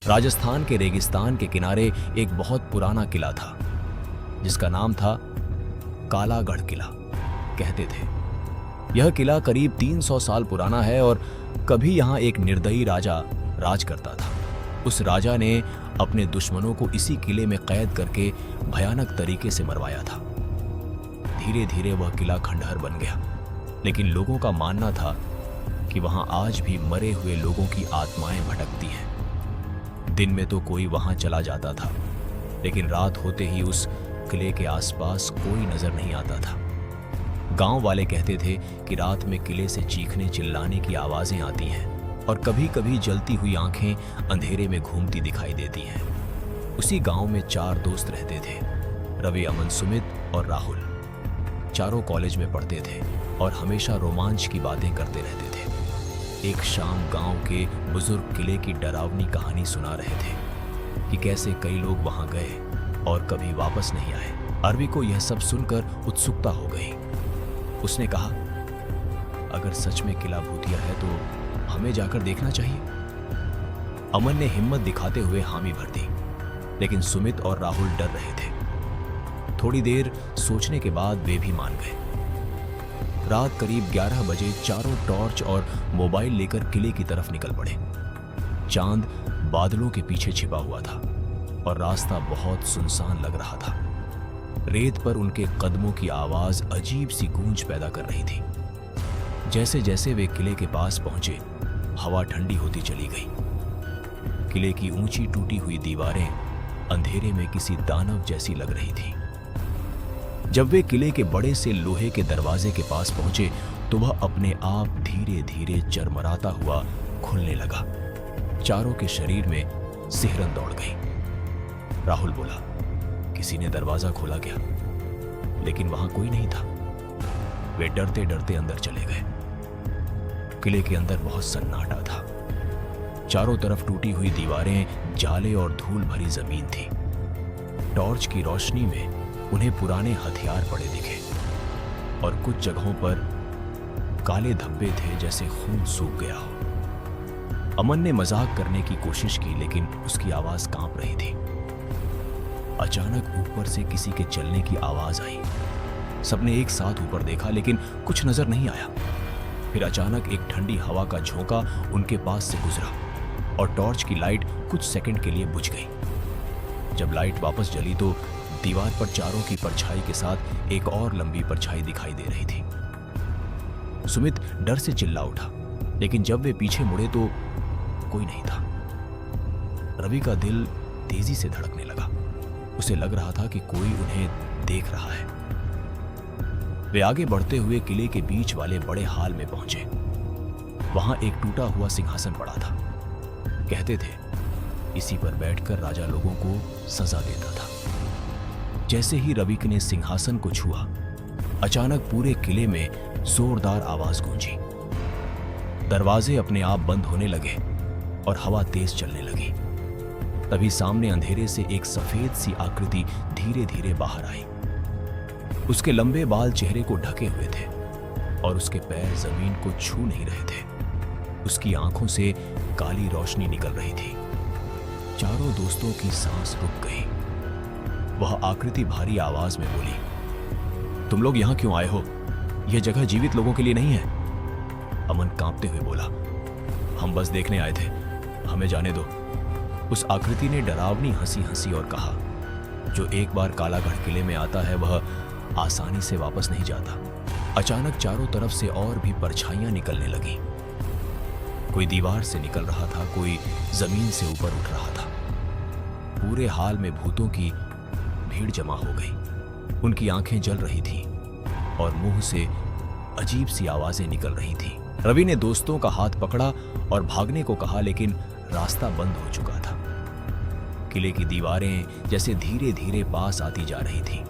राजस्थान के रेगिस्तान के किनारे एक बहुत पुराना किला था जिसका नाम था कालागढ़ किला। कहते थे यह किला करीब 300 साल पुराना है और कभी यहाँ एक निर्दयी राजा राज करता था। उस राजा ने अपने दुश्मनों को इसी किले में कैद करके भयानक तरीके से मरवाया था। धीरे धीरे वह किला खंडहर बन गया, लेकिन लोगों का मानना था कि वहां आज भी मरे हुए लोगों की आत्माएं भटकती हैं। दिन में तो कोई वहां चला जाता था, लेकिन रात होते ही उस किले के आसपास कोई नजर नहीं आता था। गांव वाले कहते थे कि रात में किले से चीखने चिल्लाने की आवाजें आती हैं और कभी कभी जलती हुई आंखें अंधेरे में घूमती दिखाई देती हैं। उसी गांव में 4 दोस्त रहते थे, रवि, अमन, सुमित और राहुल। चारों कॉलेज में पढ़ते थे और हमेशा रोमांच की बातें करते रहते थे। एक शाम गांव के बुजुर्ग किले की डरावनी कहानी सुना रहे थे कि कैसे कई लोग वहां गए और कभी वापस नहीं आए। अरवी को यह सब सुनकर उत्सुकता हो गई। उसने कहा, अगर सच में किला भूतिया है तो हमें जाकर देखना चाहिए। अमन ने हिम्मत दिखाते हुए हामी भर दी, लेकिन सुमित और राहुल डर रहे थे। थोड़ी देर सोचने के बाद वे भी मान गए। रात करीब 11 बजे चारों टॉर्च और मोबाइल लेकर किले की तरफ निकल पड़े। चांद बादलों के पीछे छिपा हुआ था और रास्ता बहुत सुनसान लग रहा था। रेत पर उनके कदमों की आवाज अजीब सी गूंज पैदा कर रही थी। जैसे जैसे वे किले के पास पहुंचे, हवा ठंडी होती चली गई। किले की ऊंची टूटी हुई दीवारें अंधेरे में किसी दानव जैसी लग रही थी। जब वे किले के बड़े से लोहे के दरवाजे के पास पहुंचे तो वह अपने आप धीरे धीरे चरमराता हुआ खुलने लगा। चारों के शरीर में सिहरन दौड़ गई। राहुल बोला, किसी ने दरवाजा खोला क्या? लेकिन वहां कोई नहीं था। वे डरते डरते अंदर चले गए। किले के अंदर बहुत सन्नाटा था। चारों तरफ टूटी हुई दीवारें, जाले और धूल भरी जमीन थी। टॉर्च की रोशनी में उन्हें पुराने हथियार पड़े दिखे और कुछ जगहों पर काले धब्बे थे जैसे खून सूख गया हो। अमन ने मजाक करने की कोशिश की, लेकिन उसकी आवाज कांप रही थी। अचानक ऊपर से किसी के चलने की आवाज आई। सबने एक साथ ऊपर देखा, लेकिन कुछ नजर नहीं आया। फिर अचानक एक ठंडी हवा का झोंका उनके पास से गुजरा और टॉर्च की लाइट कुछ सेकंड के लिए बुझ गई। जब लाइट वापस जली तो दीवार पर चारों की परछाई के साथ एक और लंबी परछाई दिखाई दे रही थी। सुमित डर से चिल्ला उठा, लेकिन जब वे पीछे मुड़े तो कोई नहीं था। रवि का दिल तेजी से धड़कने लगा। उसे लग रहा था कि कोई उन्हें देख रहा है। वे आगे बढ़ते हुए किले के बीच वाले बड़े हॉल में पहुंचे। वहां एक टूटा हुआ सिंहासन पड़ा था। कहते थे इसी पर बैठकर राजा लोगों को सजा देता था। जैसे ही रवि ने सिंहासन को छुआ, अचानक पूरे किले में जोरदार आवाज गूंजी। दरवाजे अपने आप बंद होने लगे और हवा तेज चलने लगी। तभी सामने अंधेरे से एक सफेद सी आकृति धीरे धीरे बाहर आई। उसके लंबे बाल चेहरे को ढके हुए थे और उसके पैर जमीन को छू नहीं रहे थे। उसकी आंखों से काली रोशनी निकल रही थी। चारों दोस्तों की सांस रुक गई। वह आकृति भारी आवाज में बोली, तुम लोग यहां क्यों आए हो? यह जगह जीवित लोगों के लिए नहीं है। अमन कांपते हुए बोला, हम बस देखने आए थे, हमें जाने दो। उस आकृति ने डरावनी हंसी हंसी और कहा, जो एक बार कालागढ़ किले में आता है वह आसानी से वापस नहीं जाता। अचानक चारों तरफ से और भी परछाइयां निकलने लगी। कोई दीवार से निकल रहा था, कोई जमीन से ऊपर उठ रहा था। पूरे हाल में भूतों की भीड़ जमा हो गई। उनकी आंखें जल रही थीं और मुंह से अजीब सी आवाजें निकल रही थीं। रवि ने दोस्तों का हाथ पकड़ा और भागने को कहा, लेकिन रास्ता बंद हो चुका था। किले की दीवारें जैसे धीरे धीरे पास आती जा रही थीं।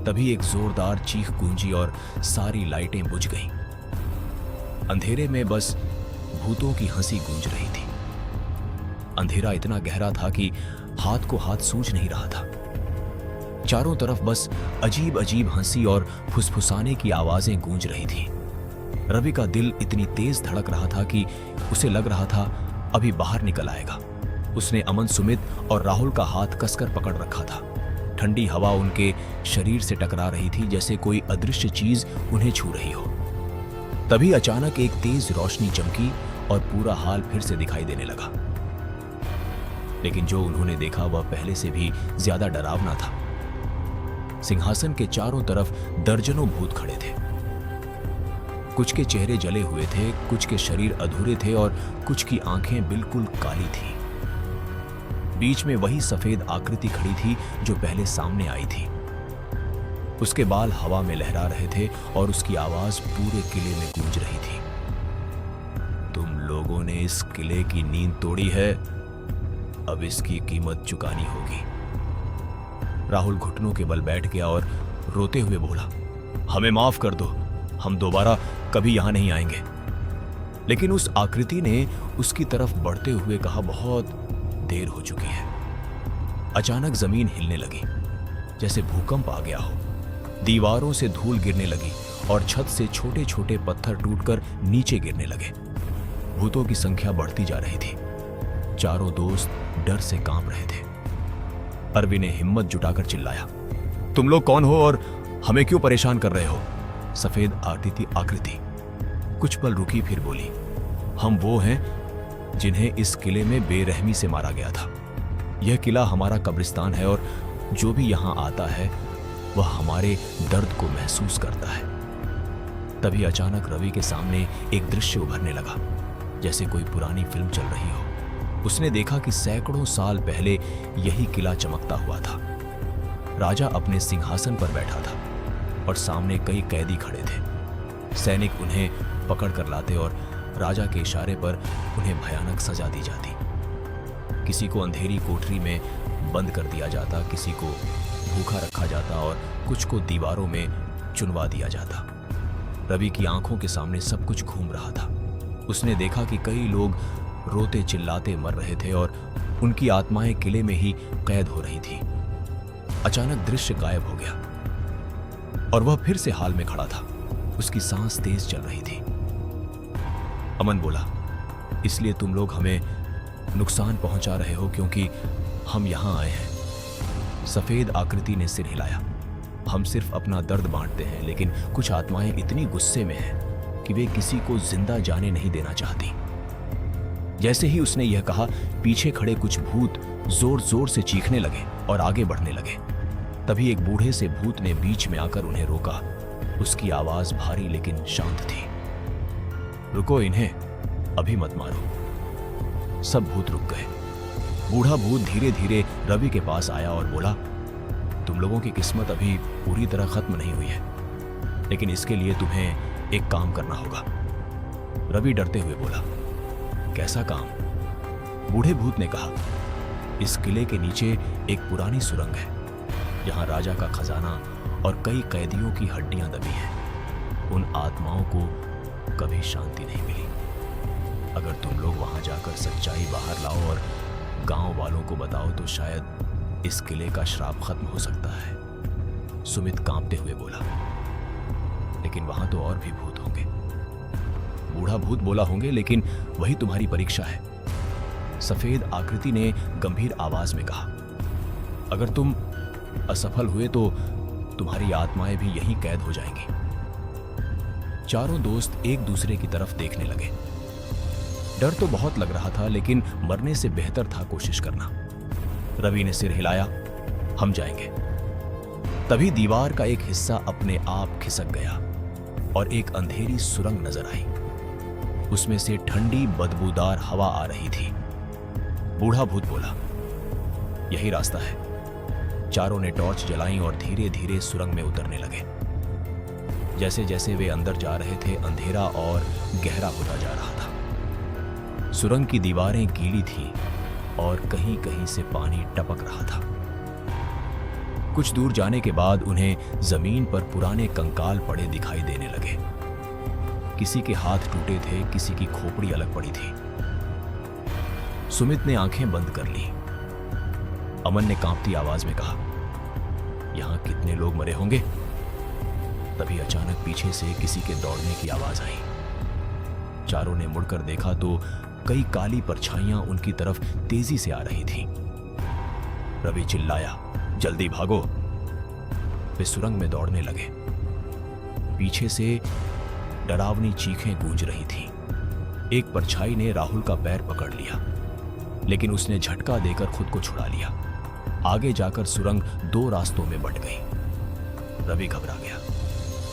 तभी एक जोरदार चीख गूंजी और सारी लाइटें बुझ गईं। अंधेरे में बस भूतों की हंसी गूंज रही थी। अंधेरा इतना गहरा था कि हाथ को हाथ सूझ नहीं रहा था। चारों तरफ बस अजीब अजीब हंसी और फुसफुसाने की आवाजें गूंज रही थी। रवि का दिल इतनी तेज धड़क रहा था कि उसे लग रहा था अभी बाहर निकल आएगा। उसने अमन, सुमित और राहुल का हाथ कसकर पकड़ रखा था। ठंडी हवा उनके शरीर से टकरा रही थी, जैसे कोई अदृश्य चीज उन्हें छू रही हो। तभी अचानक एक तेज रोशनी चमकी और पूरा हाल फिर से दिखाई देने लगा। लेकिन जो उन्होंने देखा वह पहले से भी ज्यादा डरावना था। सिंहासन के चारों तरफ दर्जनों भूत खड़े थे। कुछ के चेहरे जले हुए थे, कुछ के शरीर अधूरे थे और कुछ की आंखें बिल्कुल काली थी। बीच में वही सफेद आकृति खड़ी थी जो पहले सामने आई थी। उसके बाल हवा में लहरा रहे थे और उसकी आवाज पूरे किले में गूंज रही थी। तुम लोगों ने इस किले की नींद तोड़ी है, अब इसकी कीमत चुकानी होगी। राहुल घुटनों के बल बैठ गया और रोते हुए बोला, हमें माफ कर दो, हम दोबारा कभी यहां नहीं आएंगे। लेकिन उस आकृति ने उसकी तरफ बढ़ते हुए कहा, बहुत देर हो चुकी है। अचानक जमीन हिलने लगी, जैसे भूकंप आ गया हो। दीवारों से धूल गिरने लगी और छत से छोटे छोटे पत्थर टूटकर नीचे गिरने लगे। भूतों की संख्या बढ़ती जा रही थी। चारों दोस्त डर से कांप रहे थे। अरवी ने हिम्मत जुटाकर चिल्लाया, तुम लोग कौन हो और हमें क्यों परेशान कर रहे हो? सफेद आकृति कुछ पल रुकी, फिर बोली, हम वो हैं जिन्हें इस किले में बेरहमी से मारा गया था। यह किला हमारा कब्रिस्तान है और जो भी यहां आता है वह हमारे दर्द को महसूस करता है। तभी अचानक रवि के सामने एक दृश्य उभरने लगा, जैसे कोई पुरानी फिल्म चल रही हो। उसने देखा कि सैकड़ों साल पहले यही किला चमकता हुआ था। राजा अपने सिंहासन पर बैठा था और सामने कई कैदी खड़े थे। सैनिक उन्हें पकड़ कर लाते और राजा के इशारे पर उन्हें भयानक सजा दी जाती। किसी को अंधेरी कोठरी में बंद कर दिया जाता, किसी को भूखा रखा जाता और कुछ को दीवारों में चुनवा दिया जाता। रवि की आंखों के सामने सब कुछ घूम रहा था। उसने देखा कि कई लोग रोते चिल्लाते मर रहे थे और उनकी आत्माएं किले में ही कैद हो रही थी। अचानक दृश्य गायब हो गया और वह फिर से हाल में खड़ा था। उसकी सांस तेज चल रही थी। अमन बोला, इसलिए तुम लोग हमें नुकसान पहुंचा रहे हो क्योंकि हम यहां आए हैं। सफेद आकृति ने सिर हिलाया, हम सिर्फ अपना दर्द बांटते हैं, लेकिन कुछ आत्माएं इतनी गुस्से में हैं कि वे किसी को जिंदा जाने नहीं देना चाहती। जैसे ही उसने यह कहा, पीछे खड़े कुछ भूत जोर जोर से चीखने लगे और आगे बढ़ने लगे। तभी एक बूढ़े से भूत ने बीच में आकर उन्हें रोका। उसकी आवाज भारी लेकिन शांत थी, रुको इन्हें, अभी मत मारो। सब भूत रुक गए। बूढ़ा भूत धीरे धीरे रवि के पास आया और बोला, तुम लोगों की किस्मत अभी पूरी तरह खत्म नहीं हुई है, लेकिन इसके लिए तुम्हें एक काम करना होगा। रवि डरते हुए बोला, कैसा काम? बूढ़े भूत ने कहा, इस किले के नीचे एक पुरानी सुरंग है जहां राजा का खजाना और कई कैदियों की हड्डियां दबी हैं। उन आत्माओं को कभी शांति नहीं मिली। अगर तुम लोग वहां जाकर सच्चाई बाहर लाओ और गांव वालों को बताओ तो शायद इस किले का श्राप खत्म हो सकता है। सुमित कांपते हुए बोला, लेकिन वहां तो और भी भूत होंगे। बूढ़ा भूत बोला, होंगे, लेकिन वही तुम्हारी परीक्षा है। सफेद आकृति ने गंभीर आवाज में कहा, अगर तुम असफल हुए तो तुम्हारी आत्माएं भी यहीं कैद हो जाएंगी। चारों दोस्त एक दूसरे की तरफ देखने लगे। डर तो बहुत लग रहा था, लेकिन मरने से बेहतर था कोशिश करना। रवि ने सिर हिलाया, हम जाएंगे। तभी दीवार का एक हिस्सा अपने आप खिसक गया और एक अंधेरी सुरंग नजर आई। उसमें से ठंडी बदबूदार हवा आ रही थी। बूढ़ा भूत बोला, यही रास्ता है। चारों ने टॉर्च जलाई और धीरे धीरे सुरंग में उतरने लगे। जैसे जैसे वे अंदर जा रहे थे, अंधेरा और गहरा होता जा रहा था। सुरंग की दीवारें गीली थीं और कहीं कहीं से पानी टपक रहा था। कुछ दूर जाने के बाद उन्हें जमीन पर पुराने कंकाल पड़े दिखाई देने लगे। किसी के हाथ टूटे थे, किसी की खोपड़ी अलग पड़ी थी। सुमित ने आंखें बंद कर ली। अमन ने कांपती आवाज में कहा, यहां कितने लोग मरे होंगे? तभी अचानक पीछे से किसी के दौड़ने की आवाज आई। चारों ने मुड़कर देखा तो कई काली परछाइयां उनकी तरफ तेजी से आ रही थीं। रवि चिल्लाया, जल्दी भागो। वे सुरंग में दौड़ने लगे। पीछे से डरावनी चीखें गूंज रही थीं। एक परछाई ने राहुल का पैर पकड़ लिया, लेकिन उसने झटका देकर खुद को छुड़ा लिया। आगे जाकर सुरंग 2 रास्तों में बंट गई। रवि घबरा गया,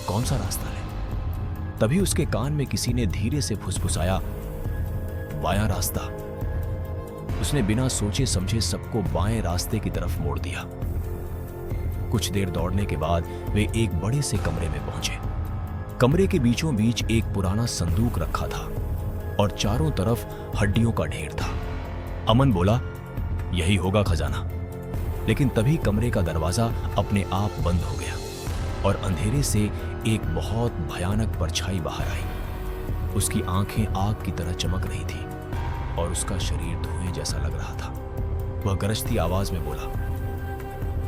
कौन सा रास्ता है? तभी उसके कान में किसी ने धीरे से फुसफुसाया, बायां रास्ता। उसने बिना सोचे समझे सबको बाएं रास्ते की तरफ मोड़ दिया। कुछ देर दौड़ने के बाद वे एक बड़े से कमरे में पहुंचे। कमरे के बीचों बीच एक पुराना संदूक रखा था और चारों तरफ हड्डियों का ढेर था। अमन बोला, यही होगा खजाना। लेकिन तभी कमरे का दरवाजा अपने आप बंद हो गया और अंधेरे से एक बहुत भयानक परछाई बाहर आई। उसकी आंखें आग की तरह चमक रही थी और उसका शरीर धुएं जैसा लग रहा था। वह गरजती आवाज में बोला,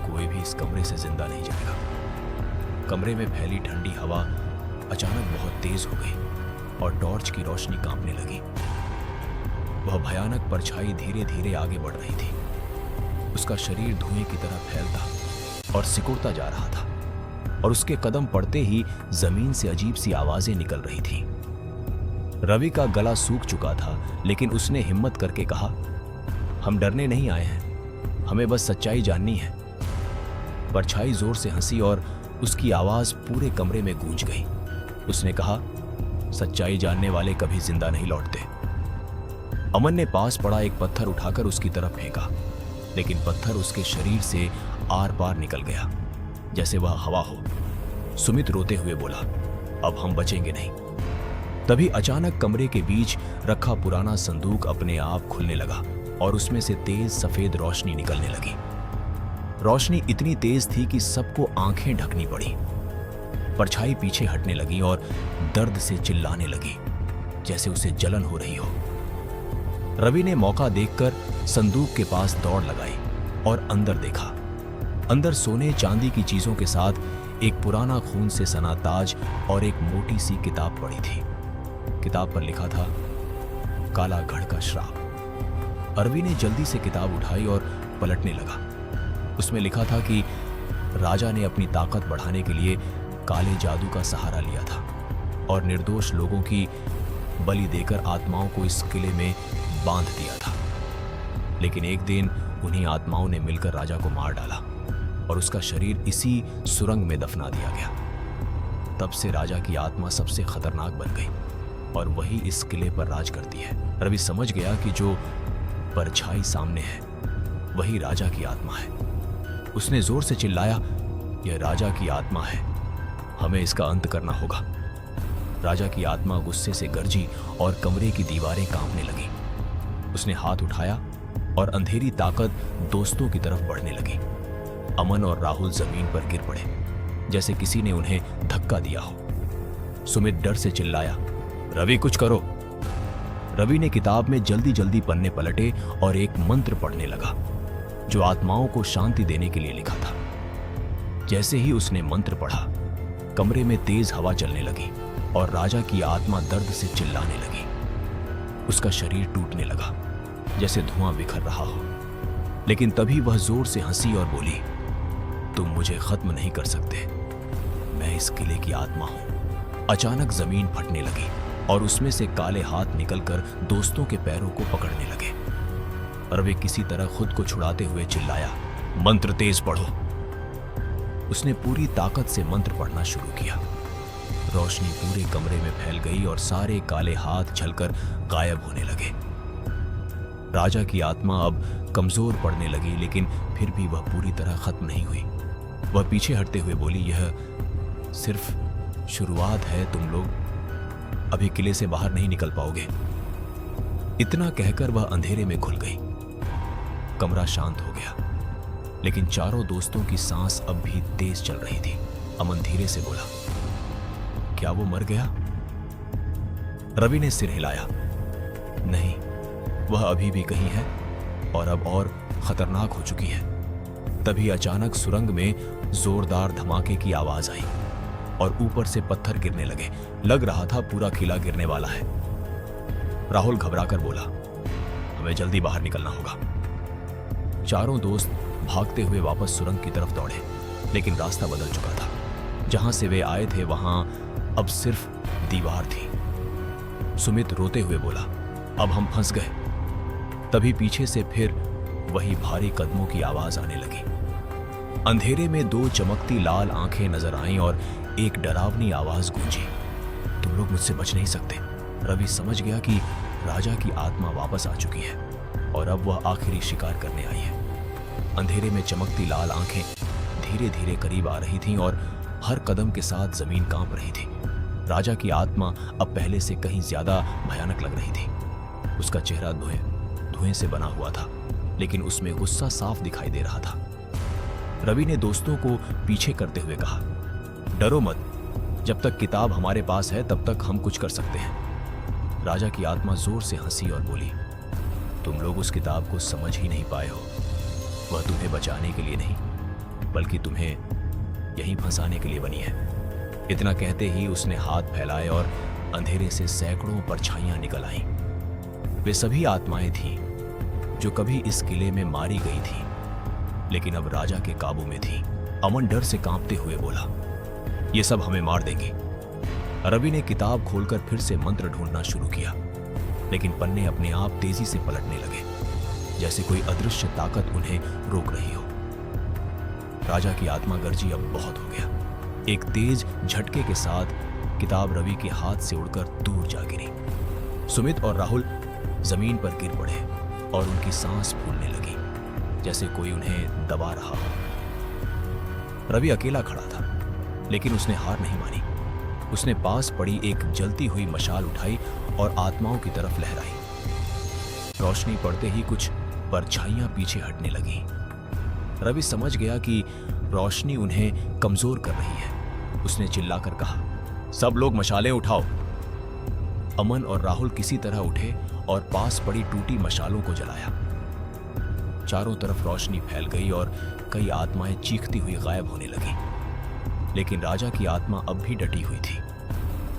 कोई भी इस कमरे से जिंदा नहीं जाएगा। कमरे में फैली ठंडी हवा अचानक बहुत तेज हो गई और टॉर्च की रोशनी कांपने लगी। वह भयानक परछाई धीरे धीरे आगे बढ़ रही थी। उसका शरीर धुएं की तरह फैलता और सिकुड़ता जा रहा था और उसके कदम पड़ते ही जमीन से अजीब सी आवाजें निकल रही थीं। रवि का गला सूख चुका था, लेकिन उसने हिम्मत करके कहा, हम डरने नहीं आए हैं, हमें बस सच्चाई जाननी है। परछाई जोर से हंसी और उसकी आवाज पूरे कमरे में गूंज गई। उसने कहा, सच्चाई जानने वाले कभी जिंदा नहीं लौटते। अमन ने पास पड़ा एक पत्थर उठाकर उसकी तरफ फेंका, लेकिन पत्थर उसके शरीर से आर पार निकल गया, जैसे वह हवा हो। सुमित रोते हुए बोला, अब हम बचेंगे नहीं। तभी अचानक कमरे के बीच रखा पुराना संदूक अपने आप खुलने लगा और उसमें से तेज सफेद रोशनी निकलने लगी। रोशनी इतनी तेज थी कि सबको आंखें ढकनी पड़ी। परछाई पीछे हटने लगी और दर्द से चिल्लाने लगी, जैसे उसे जलन हो रही हो। रवि ने मौका देखकर संदूक के पास दौड़ लगाई और अंदर देखा। अंदर सोने चांदी की चीजों के साथ एक पुराना खून से सना ताज और एक मोटी सी किताब पड़ी थी। किताब पर लिखा था, काला गढ़ का श्राप। रवि ने जल्दी से किताब उठाई और पलटने लगा। उसमें लिखा था कि राजा ने अपनी ताकत बढ़ाने के लिए काले जादू का सहारा लिया था और निर्दोष लोगों की बलि देकर आत्माओं को इस किले में बांध दिया था। लेकिन एक दिन उन्हीं आत्माओं ने मिलकर राजा को मार डाला और उसका शरीर इसी सुरंग में दफना दिया गया। तब से राजा की आत्मा सबसे खतरनाक बन गई और वही इस किले पर राज करती है। रवि समझ गया कि जो परछाई सामने है वही राजा की आत्मा है। उसने जोर से चिल्लाया, यह राजा की आत्मा है, हमें इसका अंत करना होगा। राजा की आत्मा गुस्से से गरजी और कमरे की दीवारें कांपने लगी। उसने हाथ उठाया और अंधेरी ताकत दोस्तों की तरफ बढ़ने लगी। अमन और राहुल जमीन पर गिर पड़े, जैसे किसी ने उन्हें धक्का दिया हो। सुमित डर से चिल्लाया, रवि कुछ करो। रवि ने किताब में जल्दी जल्दी पन्ने पलटे और एक मंत्र पढ़ने लगा जो आत्माओं को शांति देने के लिए लिखा था। जैसे ही उसने मंत्र पढ़ा, कमरे में तेज हवा चलने लगी और राजा की आत्मा दर्द से चिल्लाने लगी। उसका शरीर टूटने लगा, जैसे धुआं बिखर रहा हो। लेकिन तभी वह जोर से हंसी और बोली, तुम मुझे खत्म नहीं कर सकते, मैं इस किले की आत्मा हूं। अचानक जमीन फटने लगी और उसमें से काले हाथ निकलकर दोस्तों के पैरों को पकड़ने लगे। रवि किसी तरह खुद को छुड़ाते हुए चिल्लाया, मंत्र तेज पढ़ो। उसने पूरी ताकत से मंत्र पढ़ना शुरू किया। रोशनी पूरे कमरे में फैल गई और सारे काले हाथ झलकर गायब होने लगे। राजा की आत्मा अब कमजोर पड़ने लगी, लेकिन फिर भी वह पूरी तरह खत्म नहीं हुई। वह पीछे हटते हुए बोली, यह सिर्फ शुरुआत है, तुम लोग अभी किले से बाहर नहीं निकल पाओगे। इतना कहकर वह अंधेरे में घुल गई। कमरा शांत हो गया, लेकिन चारों दोस्तों की सांस अब भी तेज चल रही थी। अमन धीरे से बोला, क्या वो मर गया? रवि ने सिर हिलाया, नहीं, वह अभी भी कहीं है और अब और खतरनाक हो चुकी है। तभी अचानक सुरंग में जोरदार धमाके की आवाज आई और ऊपर से पत्थर गिरने लगे। लग रहा था पूरा किला गिरने वाला है। राहुल घबराकर बोला, हमें जल्दी बाहर निकलना होगा। चारों दोस्त भागते हुए वापस सुरंग की तरफ दौड़े, लेकिन रास्ता बदल चुका था। जहां से वे आए थे वहां अब सिर्फ दीवार थी। सुमित रोते हुए बोला, अब हम फंस गए। तभी पीछे से फिर वही भारी कदमों की आवाज आने लगी। अंधेरे में दो चमकती लाल आंखें नजर आईं और एक डरावनी आवाज गूंजी, तुम लोग मुझसे बच नहीं सकते। रवि समझ गया कि राजा की आत्मा वापस आ चुकी है और अब वह आखिरी शिकार करने आई है। अंधेरे में चमकती लाल आंखें धीरे धीरे करीब आ रही थीं और हर कदम के साथ जमीन कांप रही थी। राजा की आत्मा अब पहले से कहीं ज्यादा भयानक लग रही थी। उसका चेहरा धुएं से बना हुआ था, लेकिन उसमें गुस्सा साफ दिखाई दे रहा था। रवि ने दोस्तों को पीछे करते हुए कहा, डरो मत, जब तक किताब हमारे पास है तब तक हम कुछ कर सकते हैं। राजा की आत्मा जोर से हंसी और बोली, तुम लोग उस किताब को समझ ही नहीं पाए हो। वह तुम्हें बचाने के लिए नहीं, बल्कि तुम्हें यहीं फंसाने के लिए बनी है। इतना कहते ही उसने हाथ फैलाए और अंधेरे से सैकड़ों परछाइयां निकल आईं। वे सभी आत्माएं थीं जो कभी इस किले में मारी गई थीं, लेकिन अब राजा के काबू में थीं। अमन डर से कांपते हुए बोला, ये सब हमें मार देंगे। रवि ने किताब खोलकर फिर से मंत्र ढूंढना शुरू किया, लेकिन पन्ने अपने आप तेजी से पलटने लगे, जैसे कोई अदृश्य ताकत उन्हें रोक रही हो। राजा की आत्मा गर्जी अब बहुत हो गया। एक तेज झटके के साथ किताब रवि के हाथ से उड़कर दूर जा गिरी। सुमित और राहुल जमीन पर गिर पड़े और उनकी सांस फूलने लगी, जैसे कोई उन्हें दबा रहा हो। रवि अकेला खड़ा था, लेकिन उसने हार नहीं मानी। उसने पास पड़ी एक जलती हुई मशाल उठाई और आत्माओं की तरफ लहराई। रोशनी पड़ते ही कुछ परछाइयां पीछे हटने लगी। रवि समझ गया कि रोशनी उन्हें कमजोर कर रही है। उसने चिल्लाकर कहा, सब लोग मशालें उठाओ। अमन और राहुल किसी तरह उठे और पास पड़ी टूटी मशालों को जलाया। चारों तरफ रोशनी फैल गई और कई आत्माएं चीखती हुई गायब होने लगी, लेकिन राजा की आत्मा अब भी डटी हुई थी।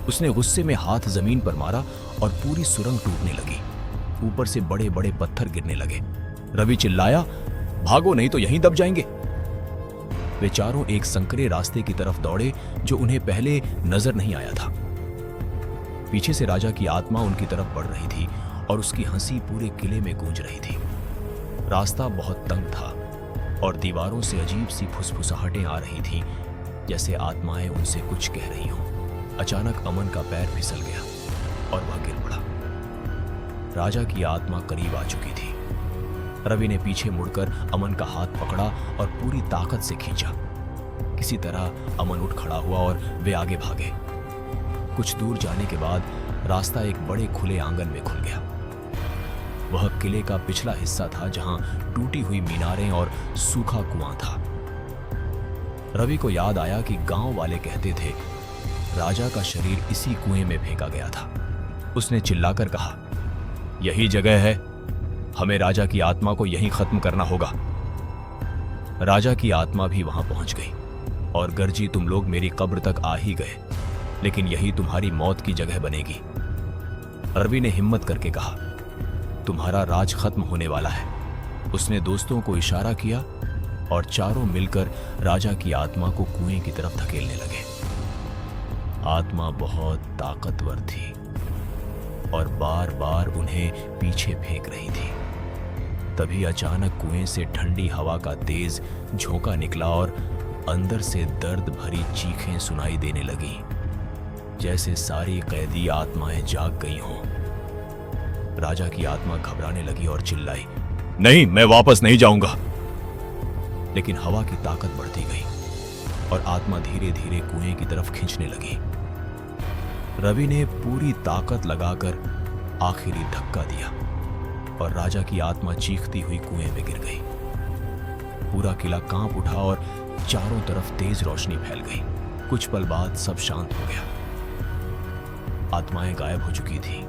उसने गुस्से में हाथ जमीन पर मारा और पूरी सुरंग टूटने लगी। ऊपर से बड़े बड़े पत्थर गिरने लगे। रवि चिल्लाया, भागो नहीं तो यहीं दब जाएंगे। वे चारों एक संकरे रास्ते की तरफ दौड़े जो उन्हें पहले नजर नहीं आया था। पीछे से राजा की आत्मा उनकी तरफ बढ़ रही थी और उसकी हंसी पूरे किले में गूंज रही थी। रास्ता बहुत तंग था और दीवारों से अजीब सी फुसफुसाहटें आ रही थीं, जैसे आत्माएं उनसे कुछ कह रही हों। अचानक अमन का पैर फिसल गया और वह गिर पड़ा। राजा की आत्मा करीब आ चुकी थी। रवि ने पीछे मुड़कर अमन का हाथ पकड़ा और पूरी ताकत से खींचा। किसी तरह अमन उठ खड़ा हुआ और वे आगे भागे। कुछ दूर जाने के बाद रास्ता एक बड़े खुले आंगन में खुल गया। वह किले का पिछला हिस्सा था, जहां टूटी हुई मीनारें और सूखा कुआं था। रवि को याद आया कि गांव वाले कहते थे राजा का शरीर इसी कुएं में फेंका गया था। उसने चिल्लाकर कहा, यही जगह है, हमें राजा की आत्मा को यहीं खत्म करना होगा। राजा की आत्मा भी वहां पहुंच गई और गर्जी, तुम लोग मेरी कब्र तक आ ही गए, लेकिन यही तुम्हारी मौत की जगह बनेगी। रवि ने हिम्मत करके कहा, तुम्हारा राज खत्म होने वाला है। उसने दोस्तों को इशारा किया और चारों मिलकर राजा की आत्मा को कुएं की तरफ धकेलने लगे। आत्मा बहुत ताकतवर थी और बार बार उन्हें पीछे फेंक रही थी। तभी अचानक कुएं से ठंडी हवा का तेज झोंका निकला और अंदर से दर्द भरी चीखें सुनाई देने लगी, जैसे सारी कैदी आत्माएं जाग गई हों। राजा की आत्मा घबराने लगी और चिल्लाई, नहीं, मैं वापस नहीं जाऊंगा। लेकिन हवा की ताकत बढ़ती गई और आत्मा धीरे धीरे कुएं की तरफ खींचने लगी। रवि ने पूरी ताकत लगाकर आखिरी धक्का दिया और राजा की आत्मा चीखती हुई कुएं में गिर गई। पूरा किला कांप उठा और चारों तरफ तेज रोशनी फैल गई। कुछ पल बाद सब शांत हो गया। आत्माएं गायब हो चुकी थीं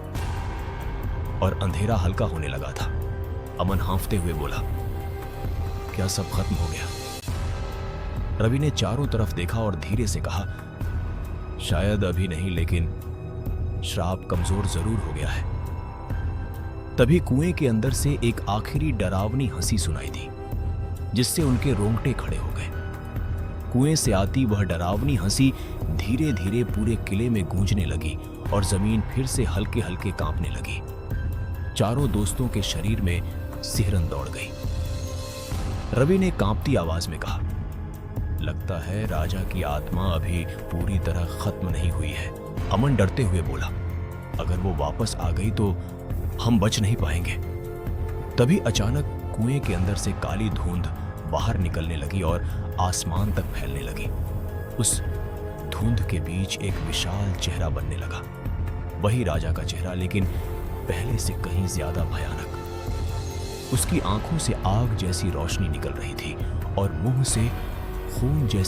और अंधेरा हल्का होने लगा था। अमन हांफते हुए बोला, क्या सब खत्म हो गया? रवि ने चारों तरफ देखा और धीरे से कहा, शायद अभी नहीं, लेकिन श्राप कमजोर जरूर हो गया है। तभी कुएं के अंदर से एक आखिरी डरावनी हंसी सुनाई दी, जिससे उनके रोंगटे खड़े हो गए। कुएं से आती वह डरावनी हंसी धीरे धीरे पूरे किले में गूंजने लगी और जमीन फिर से हल्के हल्के कांपने लगी। चारों दोस्तों के शरीर में सिहरन दौड़ गई। रवि ने कांपती आवाज में कहा, लगता है राजा की आत्मा अभी पूरी तरह खत्म नहीं हुई है। अमन डरते हुए बोला, अगर वो वापस आ गई तो हम बच नहीं पाएंगे। तभी अचानक कुएं के अंदर से काली धुंध बाहर निकलने लगी और आसमान तक फैलने लगी। उस धुंध के बीच एक विशाल चेहरा बनने लगा, वही राजा का चेहरा, लेकिन पहले से कहीं ज्यादा भयानक। उसकी आंखों से आग जैसी रोशनी निकल रही थी और मुंह से खून जैसी